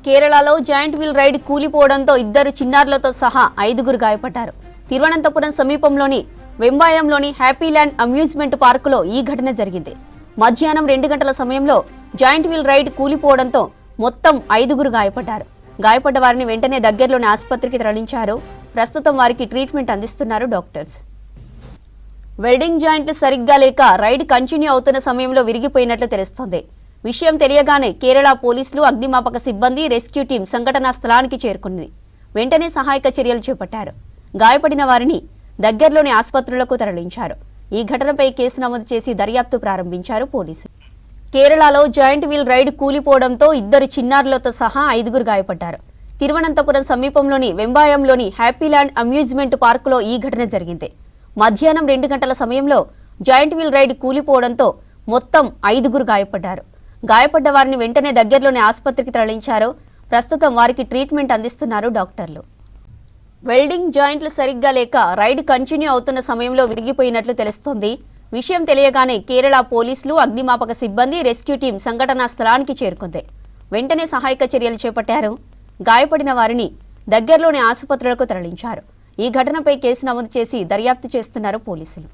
కేరళలో joint wheel ride కూలిపోవడంతో ఇద్దరు చిన్నారులతో సహా 5గురు గాయపడ్డారు. తిరువనంతపురం సమీపంలోని వెంబాయంలోని హ్యాపీల్యాండ్ అమ్యూజ్మెంట్ పార్కులో ఈ ఘటన జరిగింది. మధ్యాహ్నం 2 గంటల సమయంలో జాయింట్ వీల్ రైడ్ కూలిపోవడంతో మొత్తం 5గురు గాయపడ్డారు. గాయపడ్డ వారిని వెంటనే దగ్గరలోని ఆసుపత్రికి తరలించారు. ప్రస్తుతం వారికి ట్రీట్మెంట్ అందిస్తున్నారు డాక్టర్స్. వెల్డింగ్ జాయింట్లు సరిగ్గా లేక రైడ్ కంటిన్యూ అవుతున్న సమయంలో విరిగిపోయినట్లు తెలుస్తోంది. విషయం తెలియగానే కేరళ పోలీసులు, అగ్నిమాపక సిబ్బంది, రెస్క్యూ టీం సంఘటనా స్థలానికి చేరుకుంది. వెంటనే సహాయక చర్యలు చేపట్టారు. గాయపడిన వారిని దగ్గరలోని ఆసుపత్రులకు తరలించారు. ఈ ఘటనపై కేసు నమోదు చేసి దర్యాప్తు ప్రారంభించారు పోలీసులు. కేరళలో జాయింట్ వీల్ రైడ్ కూలిపోవడంతో ఇద్దరు చిన్నారులతో సహా 5గురు గాయపడ్డారు. తిరువనంతపురం సమీపంలోని వెంబాయంలోని హ్యాపీల్యాండ్ అమ్యూజ్మెంట్ పార్కులో ఈ ఘటన జరిగింది. మధ్యాహ్నం 2 గంటల సమయంలో జాయింట్ వీల్ రైడ్ కూలిపోవడంతో మొత్తం 5గురు గాయపడ్డారు. గాయపడ్డ వారిని వెంటనే దగ్గరలోని ఆసుపత్రికి తరలించారు. ప్రస్తుతం వారికి ట్రీట్మెంట్ అందిస్తున్నారు డాక్టర్లు. వెల్డింగ్ జాయింట్లు సరిగ్గా లేక రైడ్ కంటిన్యూ అవుతున్న సమయంలో విరిగిపోయినట్లు తెలుస్తోంది. విషయం తెలియగానే కేరళ పోలీసులు, అగ్నిమాపక సిబ్బంది, రెస్క్యూ టీం సంఘటనా స్థలానికి చేరుకుంది. వెంటనే సహాయక చర్యలు చేపట్టారు. గాయపడిన వారిని దగ్గరలోని ఆసుపత్రులకు తరలించారు. ఈ ఘటనపై కేసు నమోదు చేసి దర్యాప్తు చేస్తున్నారు పోలీసులు.